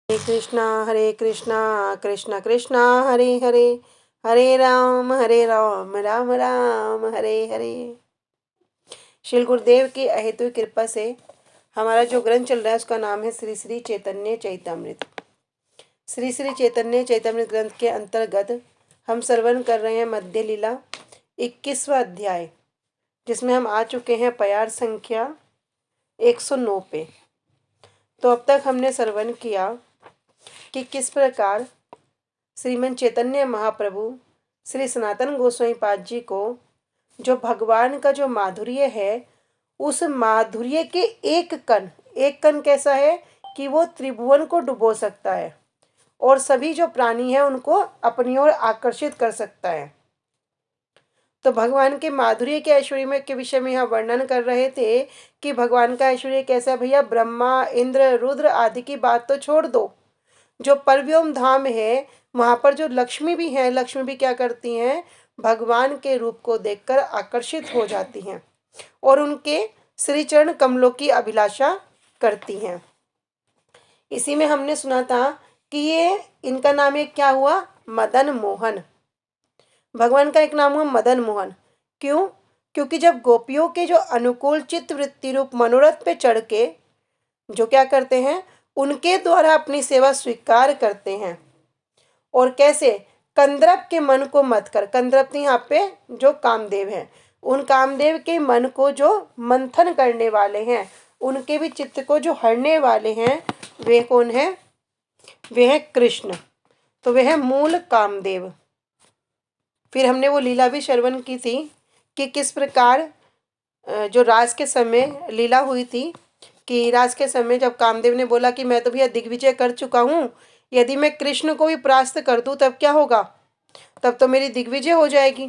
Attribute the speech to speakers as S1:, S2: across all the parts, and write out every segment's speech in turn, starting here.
S1: हरे कृष्णा कृष्ण कृष्णा हरे हरे, हरे राम राम राम हरे हरे। श्री गुरुदेव की अहेतु कृपा से हमारा जो ग्रंथ चल रहा है उसका नाम है श्री श्री चैतन्य चैतामृत। श्री श्री चैतन्य चैतामृत ग्रंथ के अंतर्गत हम श्रवण कर रहे हैं मध्य लीला 21वां अध्याय, जिसमें हम आ चुके हैं प्यार संख्या 109 पे। तो अब तक हमने श्रवण किया कि किस प्रकार श्रीमन चैतन्य महाप्रभु श्री सनातन गोस्वामी पाद जी को जो भगवान का जो माधुर्य है, उस माधुर्य के एक कण कैसा है कि वो त्रिभुवन को डुबो सकता है और सभी जो प्राणी है उनको अपनी ओर आकर्षित कर सकता है। तो भगवान के माधुर्य के ऐश्वर्य के विषय में यहाँ वर्णन कर रहे थे कि भगवान का ऐश्वर्य कैसा है। भैया ब्रह्मा इंद्र रुद्र आदि की बात तो छोड़ दो, जो परव्योम धाम है वहाँ पर जो लक्ष्मी भी है, लक्ष्मी भी क्या करती हैं, भगवान के रूप को देखकर आकर्षित हो जाती हैं और उनके श्री चरण कमलों की अभिलाषा करती हैं। इसी में हमने सुना था कि ये इनका नाम एक क्या हुआ, मदन मोहन। भगवान का एक नाम हुआ मदन मोहन। क्यों? क्योंकि जब गोपियों के जो अनुकूल चित्त वृत्ति रूप मनोरथ पे चढ़ के जो क्या करते हैं, उनके द्वारा अपनी सेवा स्वीकार करते हैं। और कैसे? कंदर्प के मन को मत कर, कंदर्प यहाँ पे जो कामदेव हैं, उन कामदेव के मन को जो मंथन करने वाले हैं, उनके भी चित्त को जो हरने वाले हैं, वे कौन है? वे है कृष्ण। तो वे है मूल कामदेव। फिर हमने वो लीला भी श्रवण की थी कि किस प्रकार जो रास के समय लीला हुई थी कि रास के समय जब कामदेव ने बोला कि मैं तो भैया दिग्विजय कर चुका हूँ, यदि मैं कृष्ण को भी परास्त कर दूं तब क्या होगा, तब तो मेरी दिग्विजय हो जाएगी।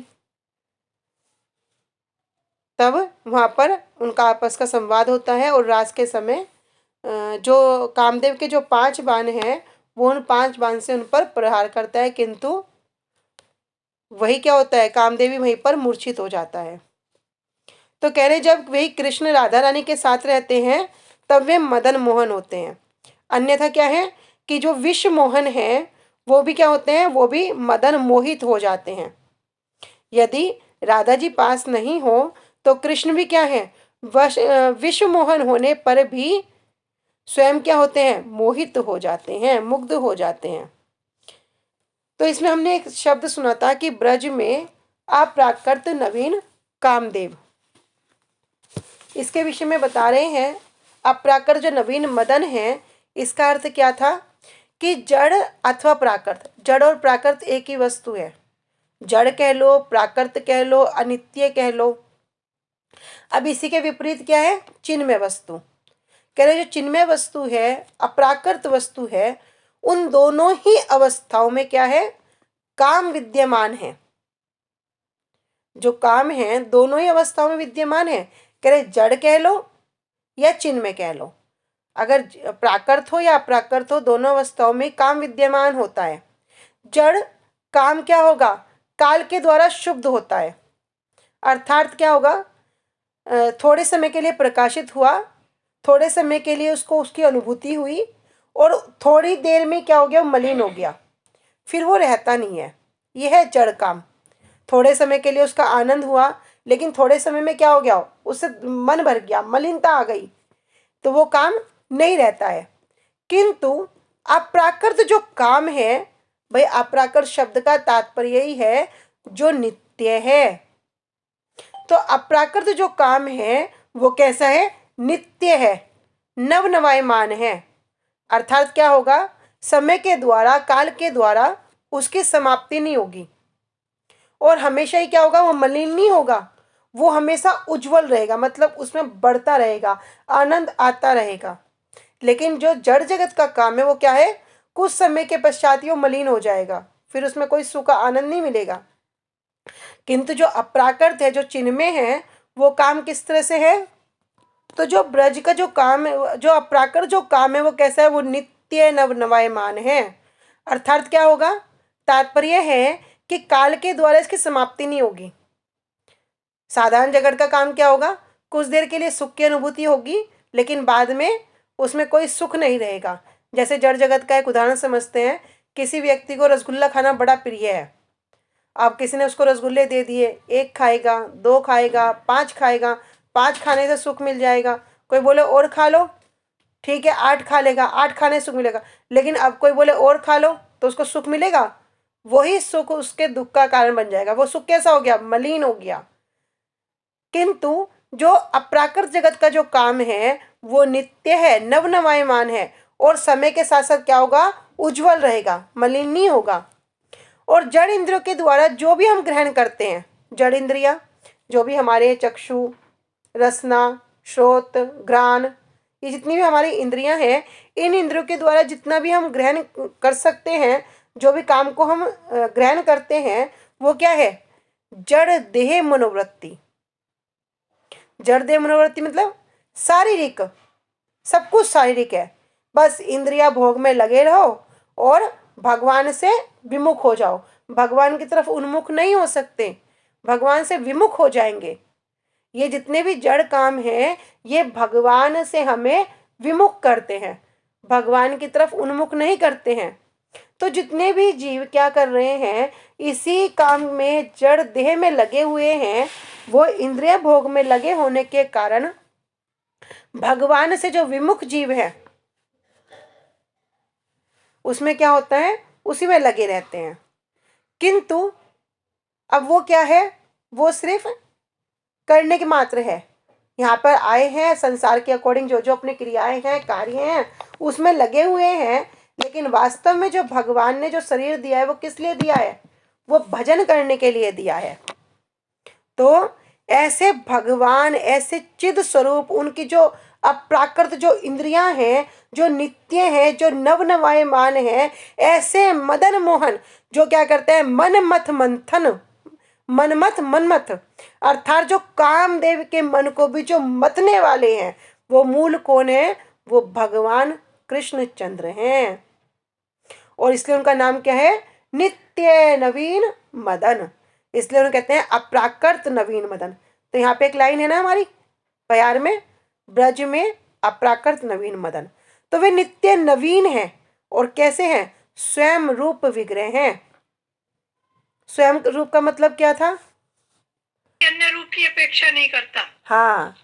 S1: तब वहाँ पर उनका आपस का संवाद होता है और रास के समय जो कामदेव के जो 5 बाण हैं वो उन 5 बाण से उन पर प्रहार करता है, किंतु वही क्या होता है, कामदेवी वहीं पर मूर्छित हो जाता है। तो कह रहे जब वही कृष्ण राधा रानी के साथ रहते हैं तब वे मदन मोहन होते हैं। अन्यथा क्या है कि जो विश्व मोहन है वो भी क्या होते हैं, वो भी मदन मोहित हो जाते हैं। यदि राधा जी पास नहीं हो तो कृष्ण भी क्या है, विश्व मोहन होने पर भी स्वयं क्या होते हैं, मोहित हो जाते हैं, मुग्ध हो जाते हैं। तो इसमें हमने एक शब्द सुना था कि ब्रज में अप्राकृत नवीन कामदेव, इसके विषय में बता रहे हैं। अप्राकृत जो नवीन मदन है, इसका अर्थ क्या था कि जड़ अथवा प्राकृत, जड़ और प्राकृत एक ही वस्तु है। जड़ कह लो, प्राकृत कह लो, अनित्य कह लो। अब इसी के विपरीत क्या है, चिन्मय वस्तु। कह रहे जो चिन्मय वस्तु है, अप्राकृत वस्तु है, उन दोनों ही अवस्थाओं में क्या है, काम विद्यमान है। जो काम है दोनों ही अवस्थाओं में विद्यमान है। कह रहे जड़ कह लो या चिन्मय कह लो, अगर प्राकृत हो या अप्राकृत हो, दोनों अवस्थाओं में काम विद्यमान होता है। जड़ काम क्या होगा, काल के द्वारा शुद्ध होता है। अर्थात क्या होगा, थोड़े समय के लिए प्रकाशित हुआ, थोड़े समय के लिए उसको उसकी अनुभूति हुई और थोड़ी देर में क्या हो गया, मलिन हो गया, फिर वो रहता नहीं है। यह है जड़ काम। थोड़े समय के लिए उसका आनंद हुआ, लेकिन थोड़े समय में क्या हो गया, उससे मन भर गया, मलिनता आ गई, तो वो काम नहीं रहता है। किंतु अप्राकृत जो काम है, भाई अप्राकृत शब्द का तात्पर्य ही है जो नित्य है। तो अप्राकृत जो काम है वो कैसा है, नित्य है, नवनवायमान है। अर्थात क्या होगा, समय के द्वारा, काल के द्वारा उसकी समाप्ति नहीं होगी और हमेशा ही क्या होगा, वो मलिन नहीं होगा, वो हमेशा उज्जवल रहेगा, मतलब उसमें बढ़ता रहेगा, आनंद आता रहेगा। लेकिन जो जड़ जगत का काम है वो क्या है, कुछ समय के पश्चात ही वो मलिन हो जाएगा, फिर उसमें कोई सुख आनंद नहीं मिलेगा। किंतु जो अप्राकृत है, जो चिन्मय है, वो काम किस तरह से है, तो जो ब्रज का जो काम है, जो अप्राकृत जो काम है वो कैसा है, वो नित्य नवनवायमान है। अर्थात क्या होगा, तात्पर्य है कि काल के द्वारा इसकी समाप्ति नहीं होगी। साधारण जगत का काम क्या होगा, कुछ देर के लिए सुख की अनुभूति होगी, लेकिन बाद में उसमें कोई सुख नहीं रहेगा। जैसे जड़ जगत का एक उदाहरण समझते हैं। किसी व्यक्ति को रसगुल्ला खाना बड़ा प्रिय है। अब किसी ने उसको रसगुल्ले दे दिए, 1 खाएगा, 2 खाएगा, 5 खाएगा, 5 खाने से सुख मिल जाएगा। कोई बोले और खा लो, ठीक है 8 खा लेगा, 8 खाने से सुख मिलेगा। लेकिन अब कोई बोले और खा लो तो उसको सुख मिलेगा? वही सुख उसके दुख का कारण बन जाएगा। वो सुख कैसा हो गया? मलिन हो गया। किंतु जो अप्राकृत जगत का जो काम है वो नित्य है, नवनवायमान है, और समय के साथ साथ क्या होगा? उज्जवल रहेगा, मलिन नहीं होगा। और जड़ इंद्रियों के द्वारा जो भी हम ग्रहण करते हैं, जड़ इंद्रिया जो भी हमारे चक्षु, रसना, श्रोत, घ्राण, ये जितनी भी हमारी इंद्रियां हैं, इन इंद्रियों के द्वारा जितना भी हम ग्रहण कर सकते हैं, जो भी काम को हम ग्रहण करते हैं, वो क्या है? जड़ देह मनोवृत्ति। जड़ देह मनोवृत्ति मतलब शारीरिक, सब कुछ शारीरिक है। बस इंद्रिया भोग में लगे रहो और भगवान से विमुख हो जाओ। भगवान की तरफ उन्मुख नहीं हो सकते, भगवान से विमुख हो जाएंगे। ये जितने भी जड़ काम हैं ये भगवान से हमें विमुख करते हैं, भगवान की तरफ उन्मुख नहीं करते हैं। तो जितने भी जीव क्या कर रहे हैं, इसी काम में जड़ देह में लगे हुए हैं, वो इंद्रिय भोग में लगे होने के कारण भगवान से जो विमुख जीव है उसमें क्या होता है? उसी में लगे रहते हैं। किंतु अब वो क्या है? वो सिर्फ करने के मात्र है। यहाँ पर आए हैं, संसार के अकॉर्डिंग जो जो अपनी क्रियाएं हैं, कार्य हैं, उसमें लगे हुए हैं। लेकिन वास्तव में जो भगवान ने जो शरीर दिया है वो किस लिए दिया है? वो भजन करने के लिए दिया है। तो ऐसे भगवान, ऐसे चिद स्वरूप, उनकी जो अप्राकृत जो इंद्रियां हैं, जो नित्य हैं, जो नवनवायमान हैं, ऐसे मदन मोहन जो क्या करते हैं? मन मथ मंथन, मनमथ मनमथ अर्थात जो कामदेव के मन को भी जो मतने वाले हैं, वो मूल कौन है? वो भगवान कृष्णचंद्र हैं। और इसलिए उनका नाम क्या है? नित्य नवीन मदन। इसलिए उन्हें कहते हैं अप्राकृत नवीन मदन। तो यहाँ पे एक लाइन है ना हमारी प्यार में, ब्रज में अप्राकृत नवीन मदन। तो वे नित्य नवीन हैं। और कैसे हैं? स्वयं रूप विग्रह हैं। स्वयं रूप का मतलब क्या था?
S2: अन्य रूप की अपेक्षा नहीं करता।
S1: हाँ,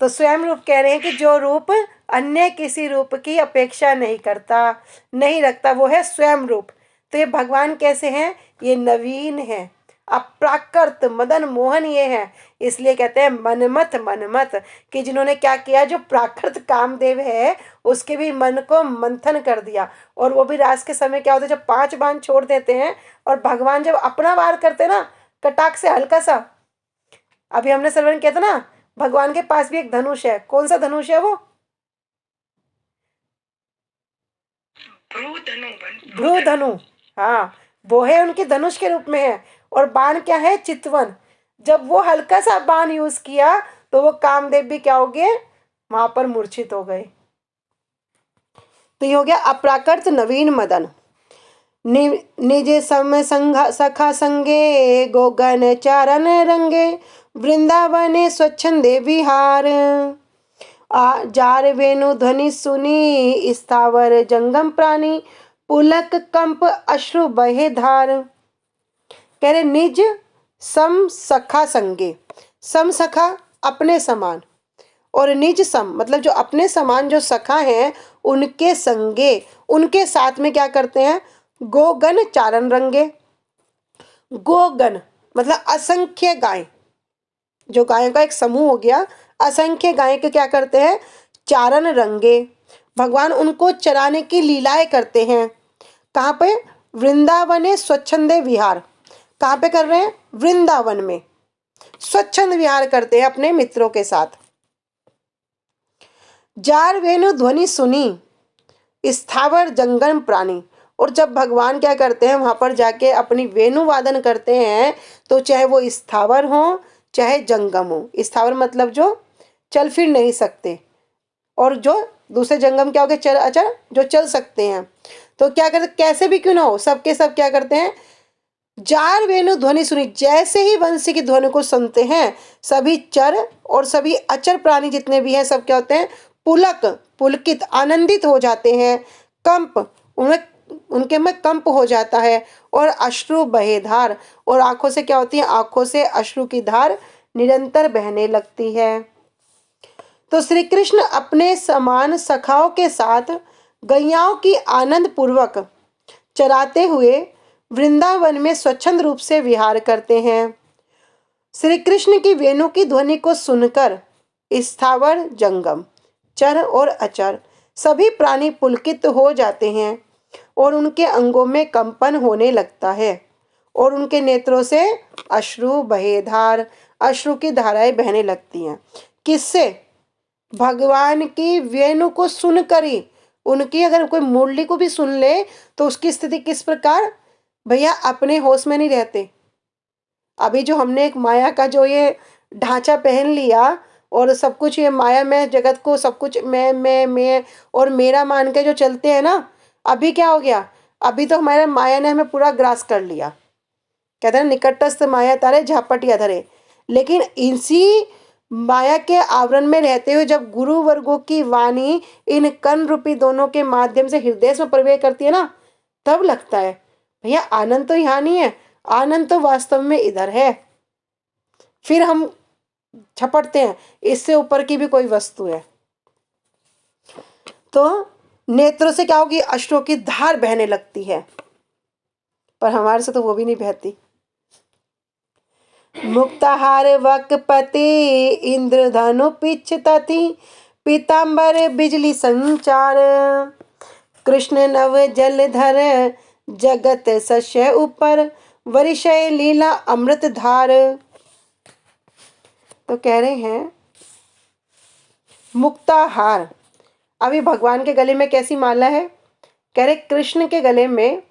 S1: तो स्वयं रूप कह रहे हैं कि जो रूप अन्य किसी रूप की अपेक्षा नहीं करता, नहीं रखता, वो है स्वयं रूप। तो ये भगवान कैसे हैं? ये नवीन है, अप्राकृत मदन मोहन ये है। इसलिए कहते हैं मनमथ मनमथ, कि जिन्होंने क्या किया? जो प्राकृत कामदेव है उसके भी मन को मंथन कर दिया। और वो भी रात के समय क्या होता है? जब 5 बाण छोड़ देते हैं और भगवान जब अपना वार करते हैं ना, कटाक से हल्का सा, अभी हमने श्रवण किया था ना, भगवान के पास भी एक धनुष है। कौन सा धनुष है वो? भ्रू धनु। हाँ, वो है उनके धनुष के रूप में है। और बाण क्या है? चितवन। जब वो हल्का सा बाण यूज किया तो वो कामदेव भी क्या हो गए? वहां पर मूर्छित हो गए। तो ये हो गया अप्राकृत नवीन मदन। निज सम सखा संगे गोगन चारण रंगे वृंदावने स्वच्छंदे विहार जार वेणु ध्वनि सुनी स्थावर जंगम प्राणी पुलक कंप अश्रु बहे धार। कह रहे निज सम सखा संगे, सम सखा अपने समान, और निज सम मतलब जो अपने समान जो सखा हैं उनके संगे, उनके साथ में क्या करते हैं? गोगन चारण रंगे। गोगन मतलब असंख्य गाय, जो गायों का एक समूह हो गया, असंख्य गाय के क्या करते हैं? चारण रंगे। भगवान उनको चराने की लीलाएं करते हैं। कहाँ पे? वृंदावने स्वच्छंदे विहार। कहाँ पे कर रहे हैं? वृंदावन में स्वच्छंद विहार करते हैं अपने मित्रों के साथ। जार वेणु ध्वनि सुनी स्थावर जंगम प्राणी। और जब भगवान क्या करते हैं? वहां पर जाके अपनी वेणु वादन करते हैं, तो चाहे वो स्थावर हो चाहे जंगम हो। स्थावर मतलब जो चल फिर नहीं सकते, और जो दूसरे जंगम क्या हो गए? चर अचर, जो चल सकते हैं। तो क्या करते? कैसे भी क्यों ना हो, सबके सब क्या करते हैं? जार वेणु ध्वनि सुनी। जैसे ही वंशी की ध्वनि को सुनते हैं, सभी चर और सभी अचर प्राणी जितने भी हैं सब क्या होते हैं? पुलक पुलकित आनंदित हो जाते हैं, कंप उनके में कंप हो जाता है, और अश्रु बहे धार, और आंखों से क्या होती है, आंखों से अश्रु की धार निरंतर बहने लगती है। तो श्री कृष्ण अपने समान सखाओं के साथ गैयाओं की आनंद पूर्वक चराते हुए वृंदावन में स्वच्छंद रूप से विहार करते हैं। श्री कृष्ण की वेणु की ध्वनि को सुनकर स्थावर जंगम, चर और अचर सभी प्राणी पुलकित हो जाते हैं, और उनके अंगों में कंपन होने लगता है, और उनके नेत्रों से अश्रु बहे धार, अश्रु की धाराएं बहने लगती हैं। किससे? भगवान की वेणु को सुनकर ही। उनकी अगर कोई मुरली को भी सुन ले तो उसकी स्थिति किस प्रकार, भैया अपने होश में नहीं रहते। अभी जो हमने एक माया का जो ये ढांचा पहन लिया, और सब कुछ ये माया में जगत को सब कुछ मैं और मेरा मान के जो चलते हैं ना, अभी क्या हो गया, अभी तो हमारे माया ने हमें पूरा ग्रास कर लिया। कहते हैं निकटस्थ माया तारे झापटिया धरे। लेकिन इसी माया के आवरण में रहते हुए जब गुरु वर्गों की वाणी इन कण रूपी दोनों के माध्यम से हृदय में प्रवेश करती है ना, तब लगता है भैया आनंद तो यहाँ नहीं है, आनंद तो वास्तव में इधर है। फिर हम झपटते हैं इससे ऊपर की भी कोई वस्तु है। तो नेत्रों से क्या होगी, अश्रु की धार बहने लगती है, पर हमारे से तो वो भी नहीं बहती। मुक्ताहार वकपति इंद्रधनु पिछतति, पीतांबर बिजली संचार, कृष्ण नव जलधर जगत सस्य ऊपर, वरिशय लीला अमृत धार। तो कह रहे हैं मुक्ताहार, अभी भगवान के गले में कैसी माला है, कह रहे कृष्ण के गले में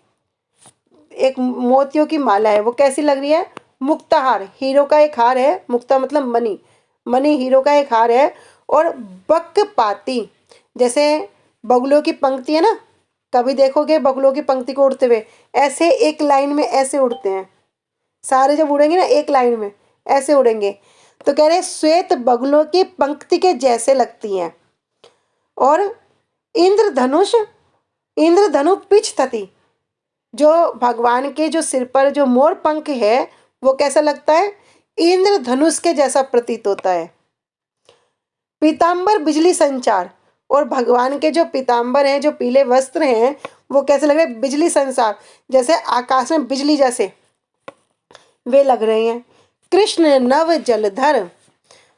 S1: एक मोतियों की माला है। वो कैसी लग रही है, मुक्ताहार, हीरो का एक हार है, मुक्ता मतलब मणि, मणि हीरो का एक हार है। और बकपाती, जैसे बगुलों की पंक्ति है ना, कभी देखोगे बगुलों की पंक्ति को उड़ते हुए, ऐसे एक लाइन में ऐसे उड़ते हैं सारे, जब उड़ेंगे ना एक लाइन में ऐसे उड़ेंगे। तो कह रहे श्वेत बगुलों की पंक्ति के जैसे लगती हैं। और इंद्रधनु पिछतति, जो भगवान के जो सिर पर जो मोर पंख है वो कैसा लगता है, इंद्रधनुष के जैसा प्रतीत होता है। पीतांबर बिजली संचार, और भगवान के जो पीतांबर हैं, जो पीले वस्त्र हैं, वो कैसे लग रहे हैं, बिजली संचार, जैसे आकाश में बिजली जैसे वे लग रहे हैं। कृष्ण नव जलधर,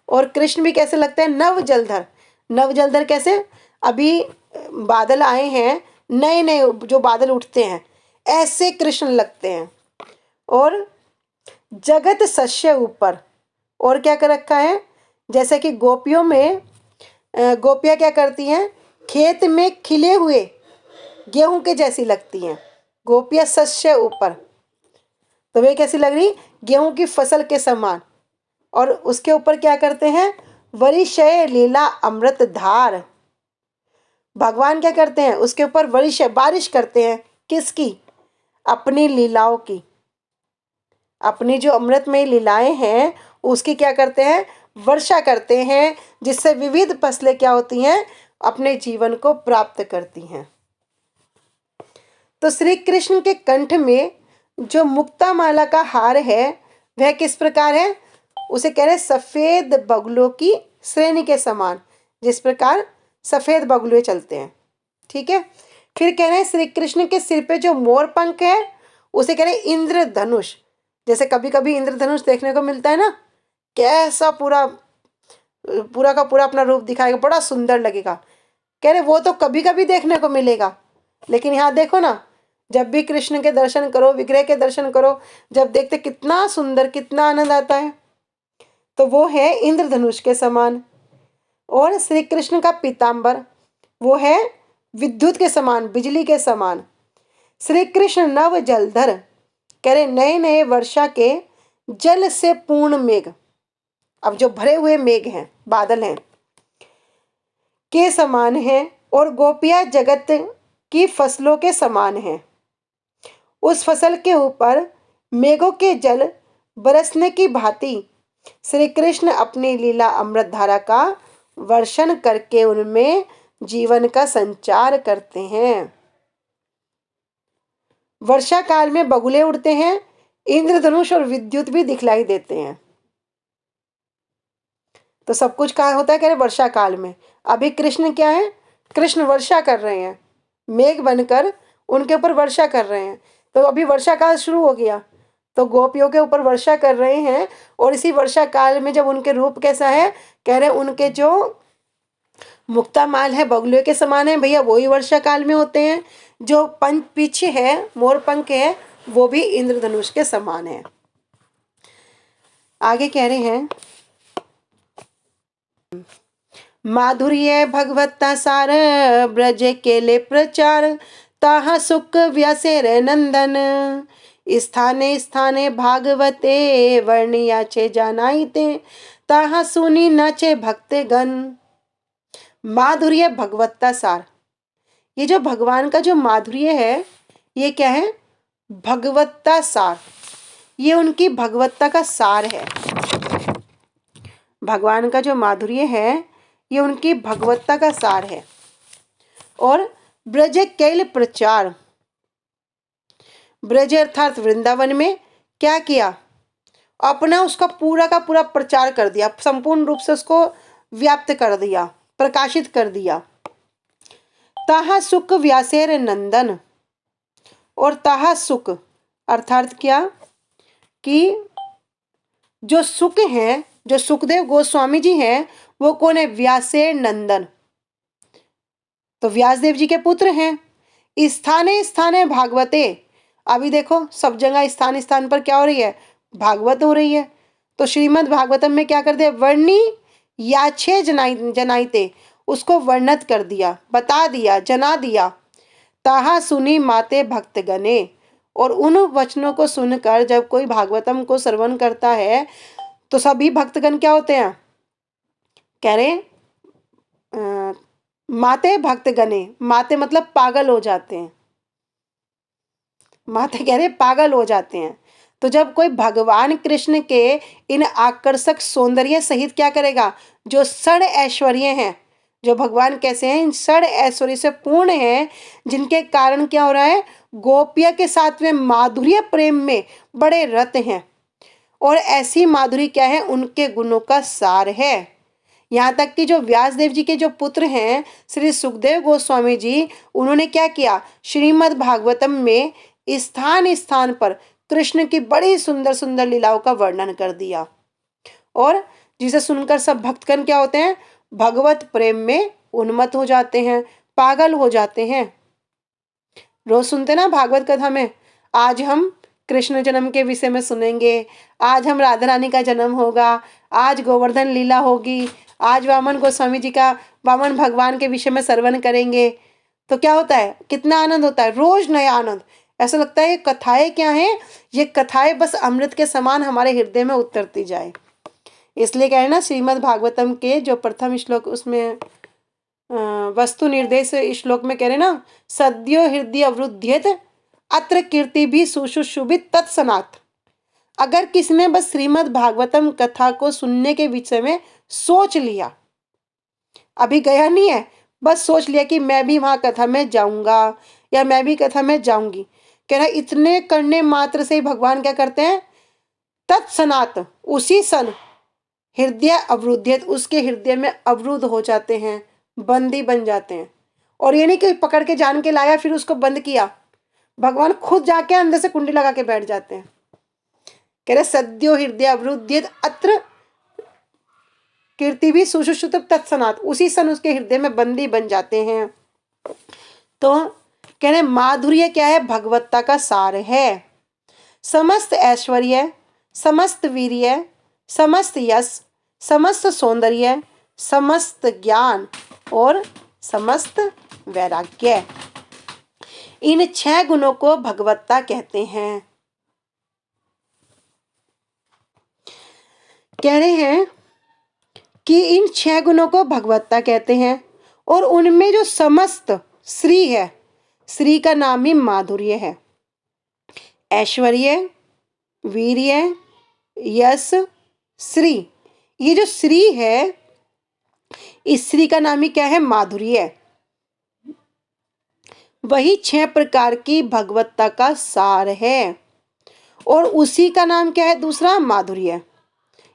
S1: और कृष्ण भी कैसे लगते हैं, नव जलधर। नव जलधर कैसे, अभी बादल आए हैं, नए नए जो बादल उठते हैं ऐसे कृष्ण लगते हैं। और जगत सस्य ऊपर, और क्या कर रखा है, जैसे कि गोपियों में गोपियाँ क्या करती हैं, खेत में खिले हुए गेहूं के जैसी लगती हैं गोपियाँ सस्य ऊपर। तो वे कैसी लग रही, गेहूं की फसल के समान। और उसके ऊपर क्या करते हैं, वरिशय लीला अमृत धार। भगवान क्या करते हैं, उसके ऊपर वरिशय बारिश करते हैं, किसकी, अपनी लीलाओं की। अपनी जो अमृतमय लीलाएं हैं उसकी क्या करते हैं, वर्षा करते हैं, जिससे विविध फसलें क्या होती हैं, अपने जीवन को प्राप्त करती हैं। तो श्री कृष्ण के कंठ में जो मुक्ता माला का हार है वह किस प्रकार है, उसे कह रहे सफेद बगुलों की श्रेणी के समान, जिस प्रकार सफेद बगुले चलते हैं। ठीक है, फिर कह रहे हैं श्री कृष्ण के सिर पे जो मोर पंख है उसे कह रहे इंद्रधनुष। जैसे कभी कभी इंद्रधनुष देखने को मिलता है ना, कैसा पूरा पूरा का पूरा अपना रूप दिखाएगा, बड़ा सुंदर लगेगा। कह रहे वो तो कभी कभी देखने को मिलेगा, लेकिन यहाँ देखो ना, जब भी कृष्ण के दर्शन करो, विग्रह के दर्शन करो, जब देखते कितना सुंदर, कितना आनंद आता है। तो वो है इंद्रधनुष के समान। और श्री कृष्ण का पीतांबर वो है विद्युत के समान, बिजली के समान। श्री कृष्ण नव जलधर, कह रहे नए नए वर्षा के जल से पूर्ण मेघ, अब जो भरे हुए मेघ हैं, बादल हैं, के समान हैं। और गोपियां जगत की फसलों के समान हैं। उस फसल के ऊपर मेघों के जल बरसने की भांति श्री कृष्ण अपनी लीला अमृत धारा का वर्षण करके उनमें जीवन का संचार करते हैं। वर्षा काल में बगुले उड़ते हैं, इंद्रधनुष और विद्युत भी दिखलाई देते हैं। तो सब कुछ कहाँ होता है, कह रहे वर्षा काल में। अभी कृष्ण क्या है, कृष्ण वर्षा कर रहे हैं, मेघ बनकर उनके ऊपर वर्षा कर रहे हैं। तो अभी वर्षा काल शुरू हो गया, तो गोपियों के ऊपर वर्षा कर रहे हैं। और इसी वर्षा काल में जब उनके रूप कैसा है, कह रहे उनके जो मुक्ता माल है बगुले के समान है भैया, वही वर्षा काल में होते हैं। जो पंख पीछे है, मोर पंख है, वो भी इंद्रधनुष के समान है। आगे कह रहे हैं, माधुर्य भगवत्ता सार ब्रज केले प्रचार, ताहा सुख व्यासेर नंदन, स्थाने स्थाने भागवते वर्णियाचे जानाइते, ताहा सुनी नाचे भक्ते गण। माधुर्य भगवत्ता सार, ये जो भगवान का जो माधुर्य है, ये क्या है, भगवत्ता सार, ये उनकी भगवत्ता का सार है। भगवान का जो माधुर्य है, ये उनकी भगवत्ता का सार है। और ब्रज कैल प्रचार, ब्रज अर्थात वृंदावन में क्या किया, अपना उसका पूरा का पूरा प्रचार कर दिया, संपूर्ण रूप से उसको व्याप्त कर दिया, प्रकाशित कर दिया। ताहा सुख व्यासेर नंदन, और ताहा सुख अर्थात क्या कि जो सुख है, जो सुखदेव गोस्वामी जी हैं, वो कौन है, व्यासेर नंदन, तो व्यासदेव जी के पुत्र हैं। स्थाने स्थाने भागवते, अभी देखो सब जगह स्थान स्थान पर क्या हो रही है, भागवत हो रही है। तो श्रीमद् भागवतम में क्या कर दिया, वर्णी याछे जनाइते, उसको वर्णित कर दिया, बता दिया, जना दिया। ताहा सुनी माते भक्त गणे, और उन वचनों को सुनकर जब कोई भागवतम को श्रवण करता है तो सभी भक्तगण क्या होते हैं, कह रहे माते भक्तगणे, माते मतलब पागल हो जाते हैं, माते कह रहे पागल हो जाते हैं। तो जब कोई भगवान कृष्ण के इन आकर्षक सौंदर्य सहित क्या करेगा, जो षड ऐश्वर्य हैं, जो भगवान कैसे हैं, इन षड ऐश्वर्य से पूर्ण हैं, जिनके कारण क्या हो रहा है, गोपिया के साथ में माधुर्य प्रेम में बड़े रत हैं। और ऐसी माधुरी क्या है, उनके गुणों का सार है। यहाँ तक कि जो व्यासदेव जी के जो पुत्र हैं श्री सुखदेव गोस्वामी जी, उन्होंने क्या किया, श्रीमद् भागवतम में स्थान स्थान पर कृष्ण की बड़ी सुंदर सुंदर लीलाओं का वर्णन कर दिया। और जिसे सुनकर सब भक्तगण क्या होते हैं, भगवत प्रेम में उन्मत्त हो जाते हैं, पागल हो जाते हैं। रोज सुनते ना भागवत कथा में, आज हम कृष्ण जन्म के विषय में सुनेंगे, आज हम राधा रानी का जन्म होगा, आज गोवर्धन लीला होगी, आज वामन गोस्वामी जी का, वामन भगवान के विषय में श्रवण करेंगे। तो क्या होता है, कितना आनंद होता है, रोज नया आनंद। ऐसा लगता है ये कथाएं क्या हैं, ये कथाएं बस अमृत के समान हमारे हृदय में उतरती जाए। इसलिए क्या है ना, श्रीमद् भागवतम के जो प्रथम श्लोक, उसमें वस्तु निर्देश श्लोक में कह रहे ना, सद्यो हृदय अवरुध्येत अत्र कीर्ति भी सुशुशुभित तत्सनात्। अगर किसी ने बस श्रीमद् भागवतम कथा को सुनने के विषय में सोच लिया, अभी गया नहीं है, बस सोच लिया कि मैं भी वहां कथा में जाऊंगा या मैं भी कथा में जाऊंगी, कह रहा इतने करने मात्र से ही भगवान क्या करते हैं, तत्सनात, उसी सन हृदय अवरुद्धित, उसके हृदय में अवरुद्ध हो जाते हैं, बंदी बन जाते हैं। और ये नहीं कि पकड़ के जान के लाया फिर उसको बंद किया, भगवान खुद जाके अंदर से कुंडी लगा के बैठ जाते हैं। कह रहे सद्यो हृदय अवरुद्धित अत्र कीर्ति भी सुशुश्रुत तत्सनात, उसी सन उसके हृदय में बंदी बन जाते हैं। तो कह रहे माधुर्य क्या है, भगवत्ता का सार है। समस्त ऐश्वर्य, समस्त वीर्य, समस्त यश, समस्त सौंदर्य, समस्त ज्ञान और समस्त वैराग्य, इन 6 गुणों को भगवत्ता कहते हैं। कह रहे हैं कि इन 6 गुणों को भगवत्ता कहते हैं। और उनमें जो समस्त श्री है, श्री का नाम ही माधुर्य है। ऐश्वर्य, वीर्य, यश, श्री, ये जो श्री है स्त्री का नाम ही क्या है? माधुर्य। वही 6 प्रकार की भगवत्ता का सार है और उसी का नाम क्या है? दूसरा माधुर्य।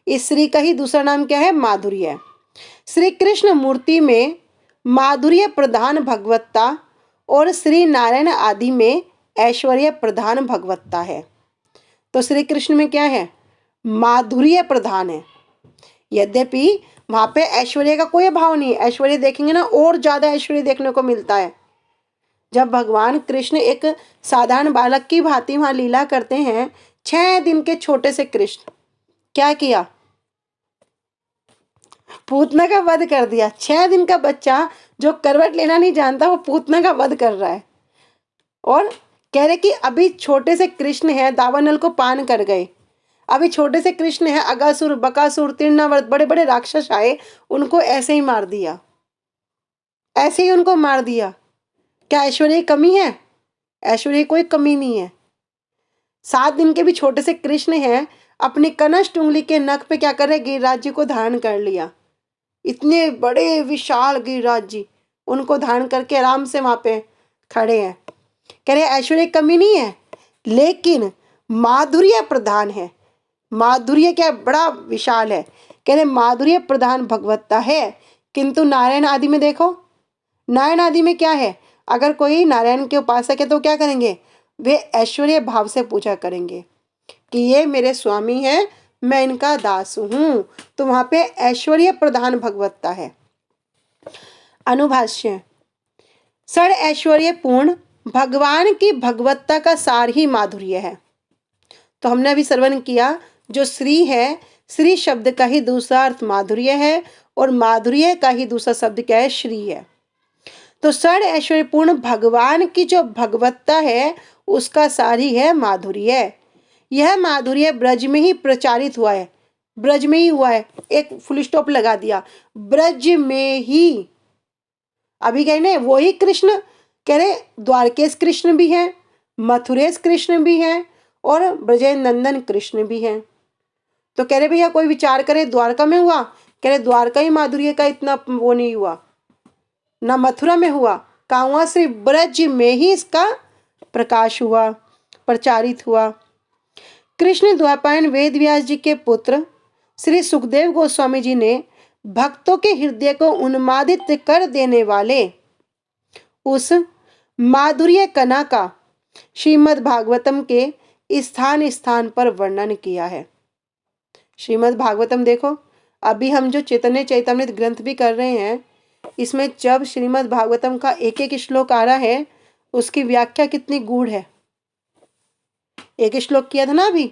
S1: स्त्री का ही दूसरा नाम क्या है? माधुर्य। श्री कृष्ण मूर्ति में माधुर्य प्रधान भगवत्ता और श्री नारायण आदि में ऐश्वर्य प्रधान भगवत्ता है। तो श्री कृष्ण में क्या है? माधुर्य प्रधान है। यद्यपि वहां पे ऐश्वर्य का कोई भाव नहीं है। ऐश्वर्य देखेंगे ना, और ज्यादा ऐश्वर्य देखने को मिलता है। जब भगवान कृष्ण एक साधारण बालक की भांति वहां लीला करते हैं, 6 दिन के छोटे से कृष्ण क्या किया? पूतना का वध कर दिया। 6 दिन का बच्चा जो करवट लेना नहीं जानता, वो पूतना का वध कर रहा है। और कह रहे कि अभी छोटे से कृष्ण है, दावानल को पान कर गए। अभी छोटे से कृष्ण है, अगासुर, बकासुर, तीर्णावर्त, बड़े बड़े राक्षस आए, उनको ऐसे ही मार दिया। ऐसे ही उनको मार दिया। क्या ऐश्वर्य की कमी है? ऐश्वर्य की कोई कमी नहीं है। 7 दिन के भी छोटे से कृष्ण हैं, अपनी कनष्ट उंगली के नख पे क्या कर रहे? गिरिराज जी को धारण कर लिया। इतने बड़े विशाल गिरिराज जी, उनको धारण करके आराम से वहां पे खड़े हैं। कह रहे ऐश्वर्य की कमी नहीं है, लेकिन माधुर्य प्रधान है। माधुर्य क्या बड़ा विशाल है। कह रहे माधुर्य प्रधान भगवत्ता है, किंतु नारायण आदि में देखो, नारायण आदि में क्या है? अगर कोई नारायण के उपासक है तो क्या करेंगे? वे ऐश्वर्य भाव से पूजा करेंगे कि ये मेरे स्वामी हैं, मैं इनका दास हूं। तो वहां पे ऐश्वर्य प्रधान भगवत्ता है। अनुभाष्य। षड ऐश्वर्य पूर्ण भगवान की भगवत्ता का सार ही माधुर्य है। तो हमने अभी श्रवण किया, जो श्री है, श्री शब्द का ही दूसरा अर्थ माधुर्य है और माधुर्य का ही दूसरा शब्द क्या है? श्री है। तो षड ऐश्वर्य पूर्ण भगवान की जो भगवत्ता है, उसका सार ही है माधुर्य। यह माधुर्य ब्रज में ही प्रचारित हुआ है। ब्रज में ही हुआ है, एक फुल स्टॉप लगा दिया, ब्रज में ही। अभी कह रहे वही कृष्ण, कह रहे द्वारकेश कृष्ण भी हैं, मथुरेश कृष्ण भी हैं और ब्रजेश नंदन कृष्ण भी हैं। तो कह रहे भैया कोई विचार करे द्वारका में हुआ? कह रहे द्वारका ही माधुर्य का इतना वो नहीं हुआ, ना मथुरा में हुआ। कहाँ हुआ? श्री ब्रज में ही इसका प्रकाश हुआ, प्रचारित हुआ। कृष्ण द्वापायन वेद व्यास जी के पुत्र श्री सुखदेव गोस्वामी जी ने भक्तों के हृदय को उन्मादित कर देने वाले उस माधुर्य कना का श्रीमद् भागवतम के स्थान स्थान पर वर्णन किया है। श्रीमद् भागवतम देखो, अभी हम जो चैतन्य चैतन्य ग्रंथ भी कर रहे हैं, इसमें जब श्रीमद् भागवतम का एक एक श्लोक आ रहा है, उसकी व्याख्या कितनी गूढ़ है। एक श्लोक किया था ना अभी,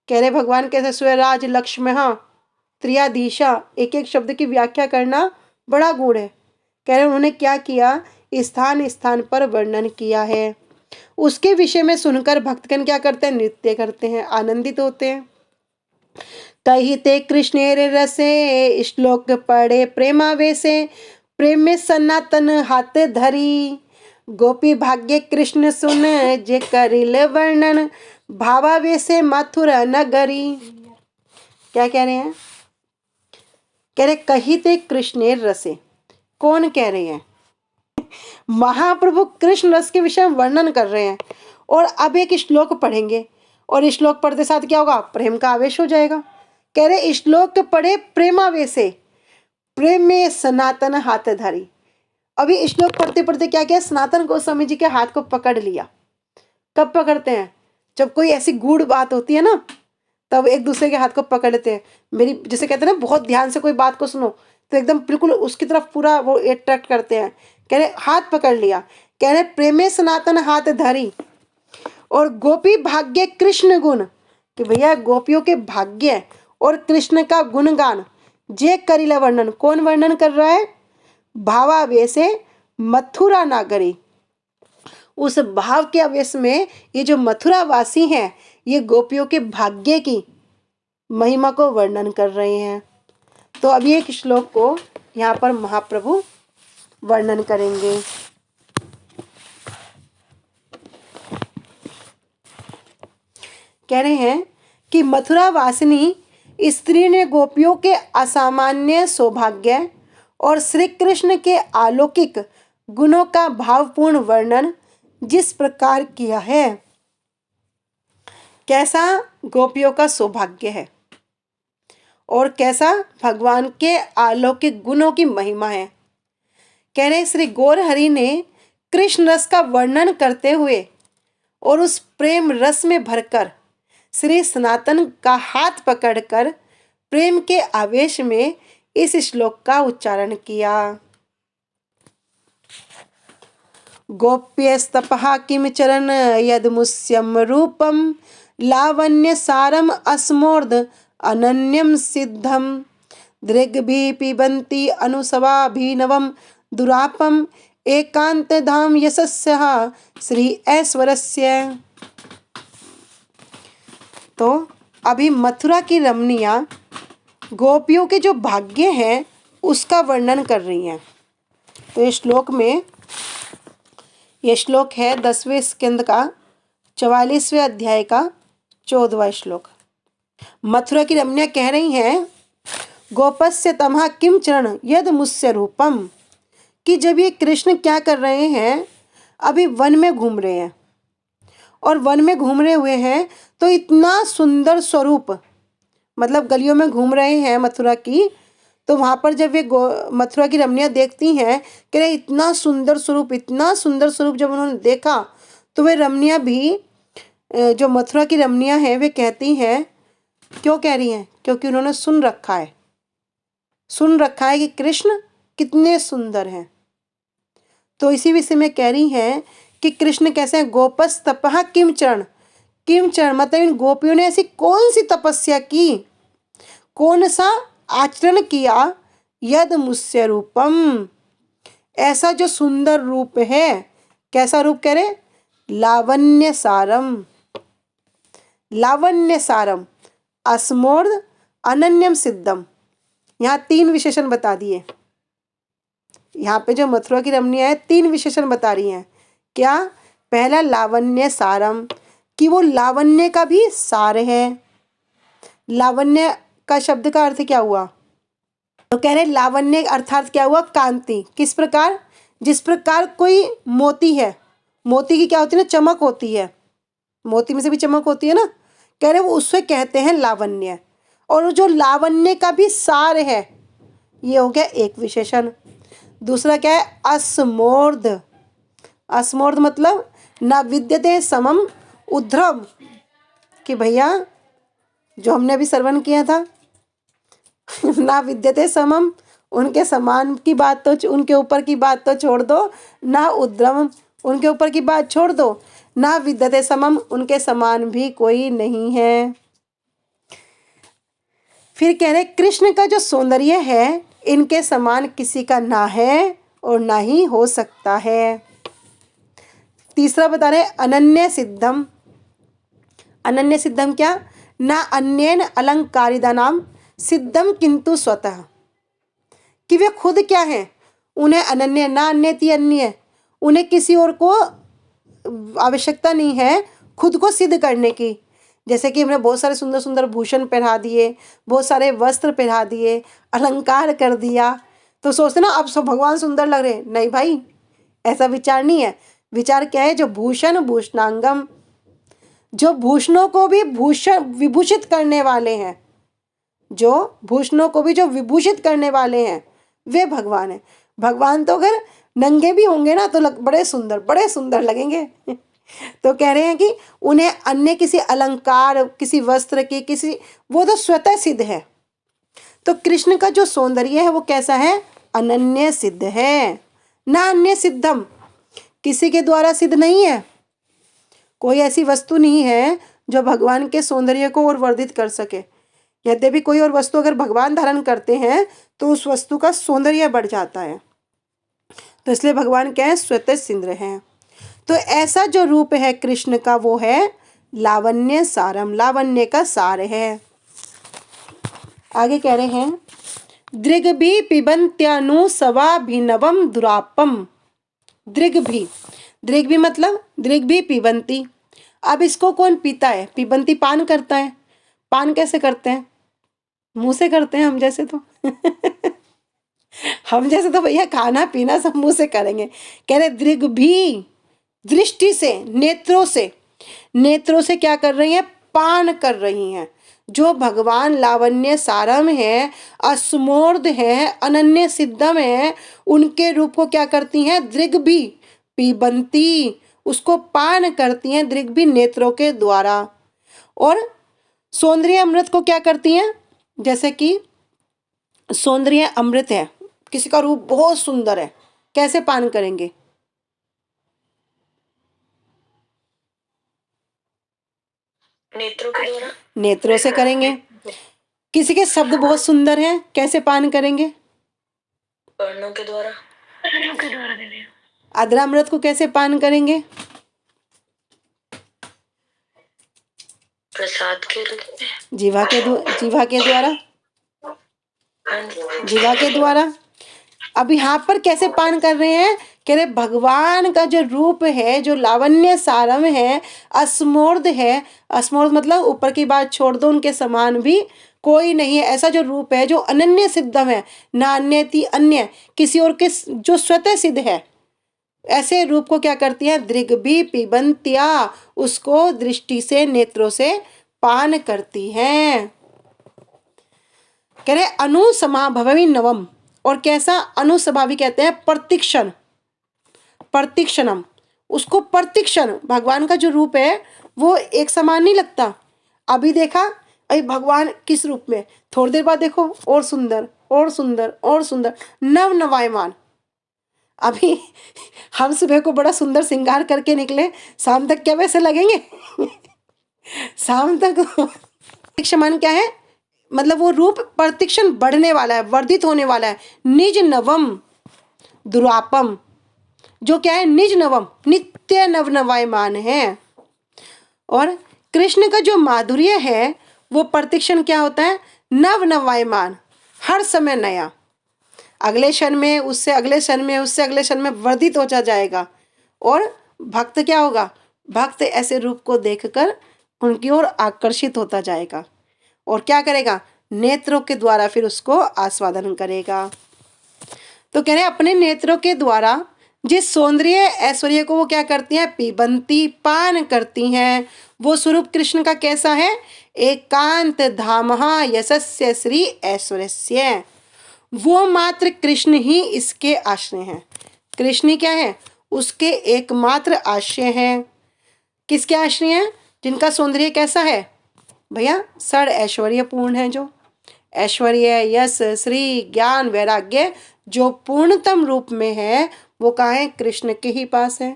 S1: कह रहे भगवान कैसे स्वराज लक्ष्मण त्रियाधीशा, एक एक शब्द की व्याख्या करना बड़ा गूढ़ है। कह रहे उन्होंने क्या किया? स्थान स्थान पर वर्णन किया है। उसके विषय में सुनकर भक्तगण क्या करते हैं? नृत्य करते हैं, आनंदित होते हैं। कहिते कृष्णेर रसे श्लोक पढ़े प्रेमावेशे, प्रेम में सनातन हाथ धरी, गोपी भाग्य कृष्ण सुन जे करिल वर्णन, भावावेशे मथुरा नगरी। क्या कह रहे हैं? कह रहे कहिते कृष्णेर रसे। कौन कह रहे हैं? महाप्रभु कृष्ण रस के विषय में वर्णन कर रहे हैं। और अब एक श्लोक पढ़ेंगे और इस श्लोक पढ़ते साथ क्या होगा? प्रेम का आवेश हो जाएगा। कह रहे श्लोक पढ़े प्रेमावेशे, प्रेम में सनातन हाथ धरी। अभी श्लोक पढ़ते पढ़ते क्या किया? सनातन गोस्वामी जी के हाथ को पकड़ लिया। कब पकड़ते हैं? जब कोई ऐसी गूढ़ बात होती है ना, तब एक दूसरे के हाथ को पकड़ लेते हैं। मेरी जैसे कहते हैं ना, बहुत ध्यान से कोई बात को सुनो तो एकदम बिल्कुल उसकी तरफ पूरा वो अट्रैक्ट करते हैं। कह रहे हाथ पकड़ लिया। कह रहे प्रेमे सनातन हाथ धरी और गोपी भाग्य कृष्ण गुण, कि भैया गोपियों के भाग्य और कृष्ण का गुणगान जे करिला वर्णन। कौन वर्णन कर रहा है? भावावेशे मथुरा नागरी। उस भाव के आवेश में ये जो मथुरा वासी हैं, ये गोपियों के भाग्य की महिमा को वर्णन कर रहे हैं। तो अभी एक श्लोक को यहाँ पर महाप्रभु वर्णन करेंगे। कह रहे हैं कि मथुरा वासिनी स्त्री ने गोपियों के असामान्य सौभाग्य और श्री कृष्ण के अलौकिक गुणों का भावपूर्ण वर्णन जिस प्रकार किया है, कैसा गोपियों का सौभाग्य है और कैसा भगवान के अलौकिक गुणों की महिमा है। कह रहे श्री गौर हरि ने कृष्ण रस का वर्णन करते हुए और उस प्रेम रस में भरकर श्री सनातन का हाथ पकड़कर प्रेम के आवेश में इस श्लोक का उच्चारण किया। गोप्यस्तपः किम चरण यदमुष्यम रूपम लावण्य सारम अस्मोर्ध अनन्यम सिद्धम दृग्भि पिबन्ति अनुसवाभिनवम दुरापम एकांत धाम यशस्यः श्री ऐश्वर्यस्य। तो अभी मथुरा की रमणियां गोपियों के जो भाग्य हैं उसका वर्णन कर रही हैं। तो ये श्लोक में, ये श्लोक है 10वें स्कंद का 44वें अध्याय का 14वां श्लोक। मथुरा की रमणियां कह रही हैं गोपस्य तमः किम चरण यद मुस्य रूपम, कि जब ये कृष्ण क्या कर रहे हैं, अभी वन में घूम रहे हैं और वन में घूम रहे हुए हैं तो इतना सुंदर स्वरूप, मतलब गलियों में घूम रहे हैं मथुरा की, तो वहाँ पर जब ये मथुरा की रमणियां देखती हैं कि रे इतना सुंदर स्वरूप, इतना सुंदर स्वरूप जब उन्होंने देखा तो वे रमणियां भी, जो मथुरा की रमणियां हैं, वे कहती हैं, क्यों कह रही हैं, क्योंकि उन्होंने सुन रखा है कि कृष्ण कितने सुंदर हैं। तो इसी विषय में कह रही हैं कि कृष्ण कैसे हैं। गोपस तपः किम चरण, किम चरण मतलब इन गोपियों ने ऐसी कौन सी तपस्या की, कौन सा आचरण किया, यद मुस्य रूपम, ऐसा जो सुंदर रूप है। कैसा रूप कह रहे, लावण्य सारम, लावण्य सारम अस्मोर्ध अनन्यम सिद्धम। यहाँ 3 विशेषण बता दिए। यहाँ पे जो मथुरा की रमणियां है 3 विशेषण बता रही हैं। क्या, पहला लावण्य सारम, कि वो लावण्य का भी सार है। लावण्य का शब्द का अर्थ क्या हुआ, तो कह रहे लावण्य अर्थात क्या हुआ, कांति। किस प्रकार, जिस प्रकार कोई मोती है, मोती की क्या होती है ना, चमक होती है, मोती में से भी चमक होती है ना, कह रहे वो उससे कहते हैं लावण्य। और जो लावण्य का भी सार है, ये हो गया एक विशेषण। दूसरा क्या है, अस्मोर्ध, अस्मोर्ध मतलब न विद्यते समम उद्ध्रव, कि भैया जो हमने अभी श्रवण किया था ना विद्यते समम, उनके समान की बात तो, उनके ऊपर की बात तो छोड़ दो, ना उद्रम, उनके ऊपर की बात छोड़ दो, ना विद्यते समम, उनके समान भी कोई नहीं है। फिर कह रहे कृष्ण का जो सौंदर्य है इनके समान किसी का ना है और ना ही हो सकता है। तीसरा बता रहे अनन्य सिद्धम, अनन्य सिद्धम क्या, ना अन्येन अलंकारिदा नाम सिद्धम किंतु स्वतः, कि वे खुद क्या हैं, उन्हें अनन्य, ना अन्यति अन्य, उन्हें किसी और को आवश्यकता नहीं है खुद को सिद्ध करने की। जैसे कि हमने बहुत सारे सुंदर सुंदर भूषण पहना दिए, बहुत सारे वस्त्र पहना दिए, अलंकार कर दिया, तो सोचते ना अब सब भगवान सुंदर लग रहे। नहीं भाई, ऐसा विचार नहीं है। विचार क्या है, जो भूषण भूषणांगम, जो भूषणों को भी भूषण विभूषित करने वाले हैं, जो भूषणों को भी जो विभूषित करने वाले हैं, वे भगवान हैं। भगवान तो अगर नंगे भी होंगे ना तो बड़े सुंदर लगेंगे। तो कह रहे हैं कि उन्हें अन्य किसी अलंकार, किसी वस्त्र की, किसी, वो तो स्वतः सिद्ध है। तो कृष्ण का जो सौंदर्य है वो कैसा है, अनन्य सिद्ध है, ना अन्य सिद्धम, किसी के द्वारा सिद्ध नहीं है। कोई ऐसी वस्तु नहीं है जो भगवान के सौंदर्य को और वर्धित कर सके। यद्यपि कोई और वस्तु अगर भगवान धारण करते हैं तो उस वस्तु का सौंदर्य बढ़ जाता है। तो इसलिए भगवान क्या है, स्वतः सिद्ध हैं। तो ऐसा जो रूप है कृष्ण का वो है लावण्य सारम, लावण्य का सार है। आगे कह रहे हैं दृग्भि पिबन्त्यानुसवाभिनवम दुरापम। दृग्भि, दृग्भि मतलब दृग्भि पिबन्ति। अब इसको कौन पीता है, पिबन्ति पान करता है। पान कैसे करते हैं, मुंह से करते हैं हम जैसे तो हम जैसे तो भैया खाना पीना सब मुंह से करेंगे। कह रहे दृग भी, दृष्टि से, नेत्रों से क्या कर रही हैं? पान कर रही हैं। जो भगवान लावण्य सारम है, अस्मोर्ध है, अनन्य सिद्धम है, उनके रूप को क्या करती हैं? दृग भी पीबंती, उसको पान करती हैं दृग भी नेत्रों के द्वारा। और सौंदर्य अमृत को क्या करती हैं? जैसे कि सौंदर्य अमृत है, किसी का रूप बहुत सुंदर है, कैसे पान करेंगे?
S2: नेत्रों के द्वारा।
S1: नेत्रों से करेंगे। किसी के शब्द बहुत सुंदर हैं, कैसे पान करेंगे?
S2: कर्णों के द्वारा। कर्णों के द्वारा देंगे।
S1: अधरामृत को कैसे पान करेंगे?
S2: प्रसाद के रूप में।
S1: जीवा के द्वारा। जीवा के द्वारा। अब यहाँ पर कैसे पान कर रहे हैं? कह रहे भगवान का जो रूप है, जो लावण्य सारम है, अस्मोर्ध है, अस्मोर्ध मतलब ऊपर की बात छोड़ दो, उनके समान भी कोई नहीं है, ऐसा जो रूप है जो अनन्य सिद्धम है, ना अन्यति अन्य, किसी और के जो स्वतः सिद्ध है, ऐसे रूप को क्या करती है? दृग भी पिबंत्या, उसको दृष्टि से, नेत्रों से पान करती हैं। कह रहे अनुसमाभवी नवम, और कैसा? अनुस्वभावी कहते हैं प्रतिक्षण, प्रतिक्षणम, उसको प्रतिक्षण, भगवान का जो रूप है वो एक समान नहीं लगता। अभी देखा, अभी भगवान किस रूप में, थोड़ी देर बाद देखो और सुंदर और सुंदर और सुंदर, नव नवायमान। अभी हम सुबह को बड़ा सुंदर श्रृंगार करके निकले, शाम तक क्या वैसे लगेंगे? शाम तक प्रतिक्षमान क्या है? मतलब वो रूप प्रतिक्षण बढ़ने वाला है, वर्धित होने वाला है। निज नवम दुरापम, जो क्या है? निज नवम, नित्य नवनवायमान है। और कृष्ण का जो माधुर्य है वो प्रतिक्षण क्या होता है? नवनवायमान, हर समय नया, अगले क्षण में, उससे अगले क्षण में, उससे अगले क्षण में वर्धित होता जाएगा। और भक्त क्या होगा? भक्त ऐसे रूप को देखकर उनकी ओर आकर्षित होता जाएगा और क्या करेगा? नेत्रों के द्वारा फिर उसको आस्वादन करेगा। तो कह रहे अपने नेत्रों के द्वारा जिस सौंदर्य ऐश्वर्य को वो क्या करती हैं? पीबंती, पान करती हैं। वो स्वरूप कृष्ण का कैसा है? एकांत धामहा यशस्य श्री ऐश्वर्यस्य, वो मात्र कृष्ण ही इसके आश्रय हैं। कृष्ण क्या है? उसके एकमात्र आश्रय हैं। किसके आश्रय हैं? जिनका सौंदर्य कैसा है भैया? षड ऐश्वर्यपूर्ण है, जो ऐश्वर्य, यश, श्री, ज्ञान, वैराग्य जो पूर्णतम रूप में है वो कहाँ है? कृष्ण के ही पास है,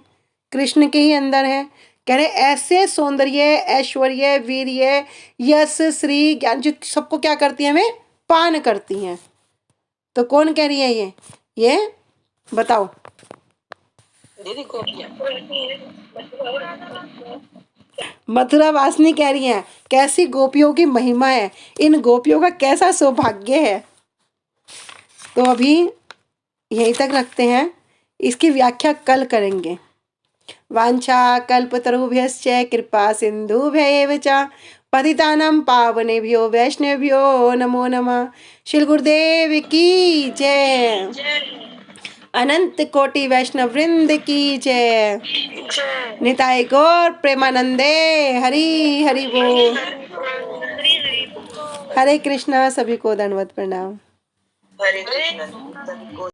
S1: कृष्ण के ही अंदर है। कह रहे ऐसे सौंदर्य, ऐश्वर्य, वीर्य, यश, श्री, ज्ञान जो सबको क्या करती हैं? हमें पान करती हैं। तो कौन कह रही है ये बताओ?
S2: दीदी को
S1: मथुरा वासिनी कह रही हैं कैसी गोपियों की महिमा है, इन गोपियों का कैसा सौभाग्य है। तो अभी यहीं तक रखते हैं, इसकी व्याख्या कल करेंगे। वांछा कल्पतरुभ्यश्च कृपा सिंधुभ्यैव च पतितानां पावनेभ्यो वैष्णवेभ्यो नमो नमः। श्री गुरुदेव की जय, अनंत कोटि वैष्णव वृंद की जय, निताय गौर प्रेमानंदे हरि हरि बोल। हरे कृष्णा, सभी को दंडवत प्रणाम।
S2: हरे कृष्ण।